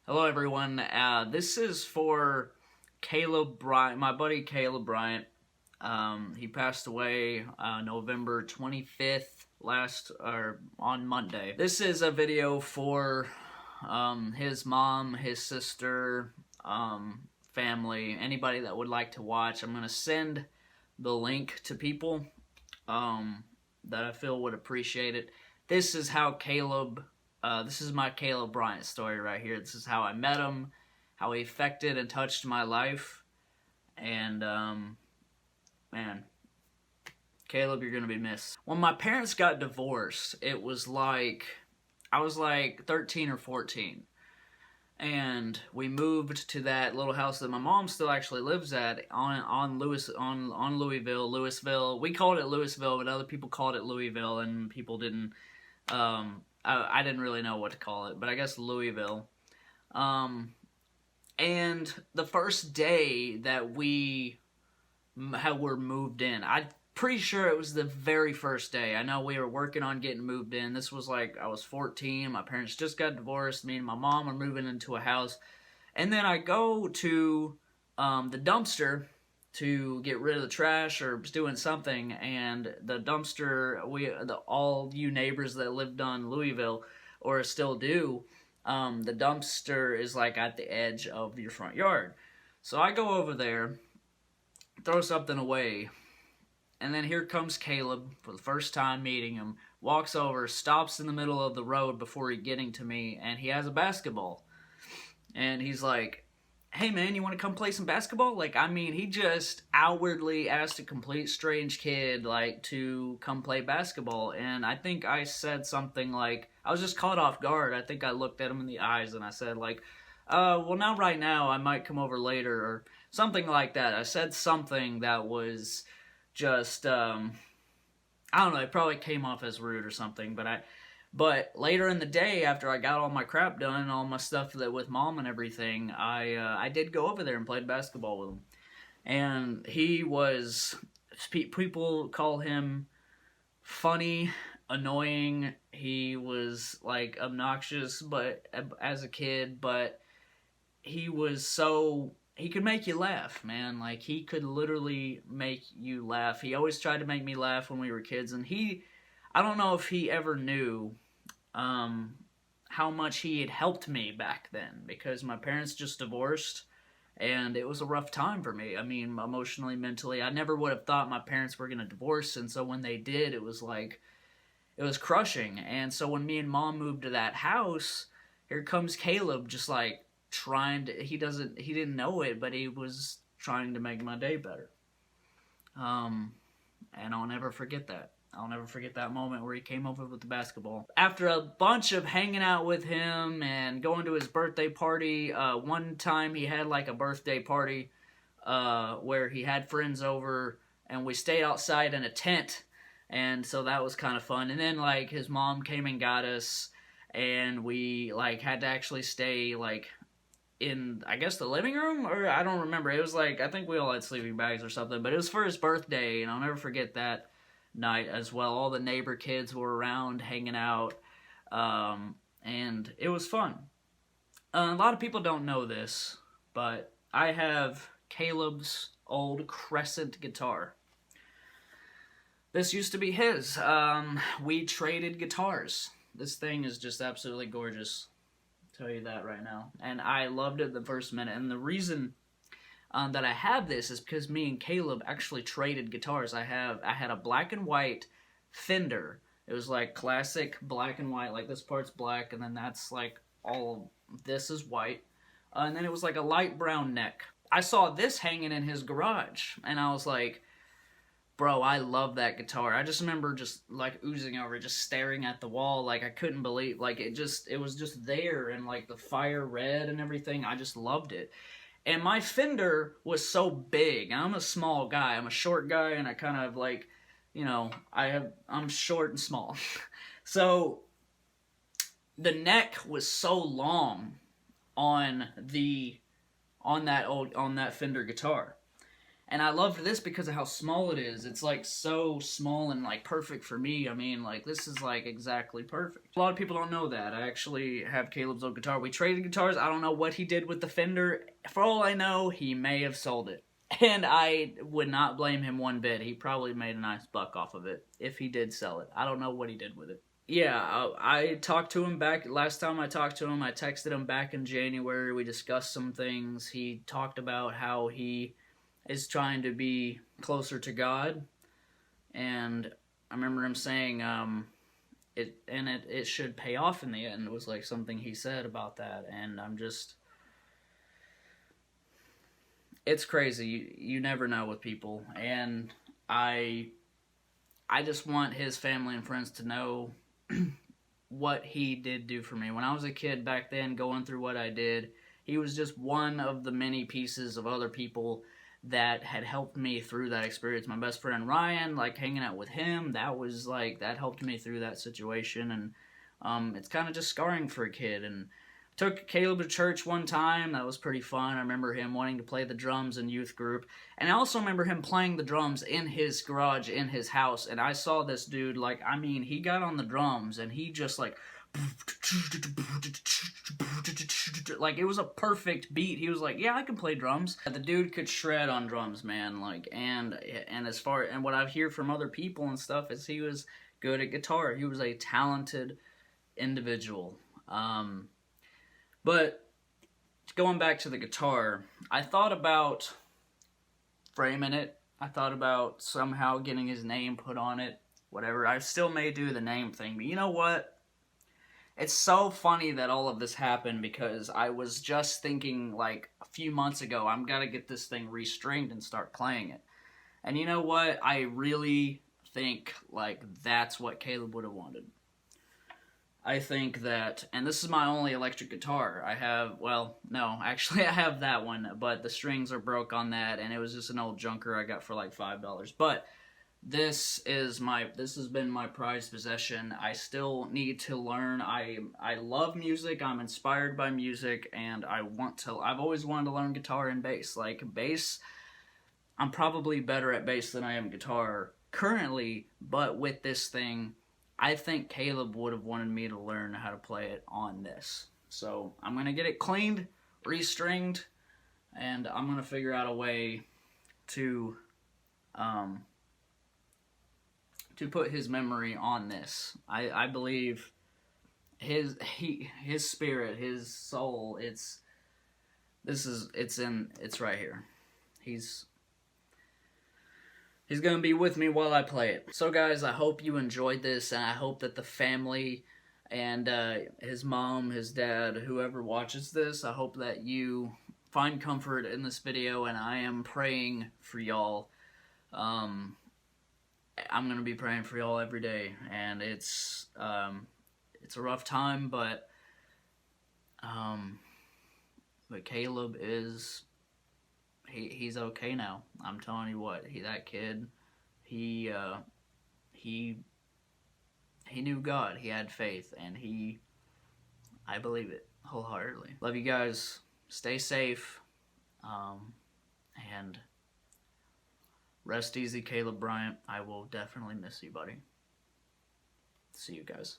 Hello everyone, this is for Caleb Bryant, my buddy Caleb Bryant. He passed away November 25th on Monday. This is a video for his mom, his sister, family, anybody that would like to watch. I'm going to send the link to people that I feel would appreciate it. This is how this is my Caleb Bryant story right here. This is how I met him, how he affected and touched my life, and man, Caleb, you're gonna be missed. When my parents got divorced, it was like I was like 13 or 14, and we moved to that little house that my mom still actually lives at on Louisville. We called it Louisville, but other people called it Louisville, and people didn't. I didn't really know what to call it, but I guess Louisville. And the first day that we were moved in, I'm pretty sure it was the very first day. I know we were working on getting moved in. This was like, I was 14, my parents just got divorced, me and my mom are moving into a house. And then I go to the dumpster to get rid of the trash or doing something, and the dumpster, all you neighbors that lived on Louisville or still do, the dumpster is like at the edge of your front yard. So I go over there, throw something away, and then here comes Caleb for the first time meeting him, walks over, stops in the middle of the road before getting to me, and he has a basketball. And he's like, hey man, you want to come play some basketball? Like, I mean, he just outwardly asked a complete strange kid, like, to come play basketball. And I think I said something like, I was just caught off guard. I think I looked at him in the eyes and I said, like, well, not right now. I might come over later, or something like that. I said something that was just, I don't know, it probably came off as rude or something, But later in the day, after I got all my crap done and all my stuff with mom and everything, I did go over there and played basketball with him. And he was, people call him funny, annoying. He was like obnoxious, but as a kid, but he could make you laugh, man. Like, he could literally make you laugh. He always tried to make me laugh when we were kids, and I don't know if he ever knew how much he had helped me back then, because my parents just divorced, and it was a rough time for me. I mean, emotionally, mentally. I never would have thought my parents were going to divorce, and so when they did, it was crushing. And so when me and mom moved to that house, here comes Caleb just like he didn't know it, but he was trying to make my day better. And I'll never forget that. I'll never forget that moment where he came over with the basketball. After a bunch of hanging out with him and going to his birthday party, one time he had like a birthday party where he had friends over, and we stayed outside in a tent, and so that was kind of fun. And then like his mom came and got us, and we like had to actually stay like in, I guess, the living room, or I don't remember. It was like, I think we all had sleeping bags or something, but it was for his birthday, and I'll never forget that night as well. All the neighbor kids were around hanging out, and it was fun. A lot of people don't know this, but I have Caleb's old Crescent guitar. This used to be his. We traded guitars. This thing is just absolutely gorgeous. I'll tell you that right now. And I loved it the first minute. And the reason that I have this is because me and Caleb actually traded guitars. I had a black and white Fender. It was like classic black and white, like this part's black, and then that's like all this is white. And then it was like a light brown neck. I saw this hanging in his garage, and I was like, bro, I love that guitar. I just remember just like oozing over, just staring at the wall, like I couldn't believe, like it was just there, and like the fire red and everything. I just loved it. And my Fender was so big. I'm a small guy. I'm a short guy, and I kind of like, you know, I'm short and small. So the neck was so long on that Fender guitar. And I loved this because of how small it is. It's like so small and like perfect for me. I mean, like this is like exactly perfect. A lot of people don't know that. I actually have Caleb's old guitar. We traded guitars. I don't know what he did with the Fender. For all I know, he may have sold it. And I would not blame him one bit. He probably made a nice buck off of it if he did sell it. I don't know what he did with it. Yeah, I talked to him back, last time I talked to him, I texted him back in January. We discussed some things. He talked about how he is trying to be closer to God, and I remember him saying it should pay off in the end. It was like something he said about that, and I'm just, it's crazy. You never know with people, and I just want his family and friends to know what he did do for me. When I was a kid back then, going through what I did, he was just one of the many pieces of other people that had helped me through that experience. My best friend Ryan, like hanging out with him, that helped me through that situation, and it's kind of just scarring for a kid. And took Caleb to church one time. That was pretty fun. I remember him wanting to play the drums in youth group. And I also remember him playing the drums in his garage, in his house. And I saw this dude, like, I mean, he got on the drums and he just, like it was a perfect beat. He was like, yeah, I can play drums. The dude could shred on drums, man. Like, and as far, and what I hear from other people and stuff is he was good at guitar. He was a talented individual. But going back to the guitar, I thought about framing it. I thought about somehow getting his name put on it. Whatever. I still may do the name thing. But you know what? It's so funny that all of this happened because I was just thinking like a few months ago, I'm gonna get this thing restringed and start playing it. And you know what? I really think like that's what Caleb would have wanted. I think that, and this is my only electric guitar. I have, well, no, actually I have that one, but the strings are broke on that, and it was just an old junker I got for like $5. But this has been my prized possession. I still need to learn. I love music. I'm inspired by music, and I've always wanted to learn guitar and bass. Like bass, I'm probably better at bass than I am guitar currently, but with this thing, I think Caleb would have wanted me to learn how to play it on this. So I'm going to get it cleaned, restringed, and I'm going to figure out a way to put his memory on this. I believe his spirit, his soul, it's right here. He's going to be with me while I play it. So guys, I hope you enjoyed this, and I hope that the family and his mom, his dad, whoever watches this, I hope that you find comfort in this video, and I am praying for y'all. I'm going to be praying for y'all every day, and it's a rough time, but Caleb is... He's okay now. I'm telling you what, that kid, he knew God. He had faith, and I believe it wholeheartedly. Love you guys. Stay safe, and rest easy, Caleb Bryant. I will definitely miss you, buddy. See you guys.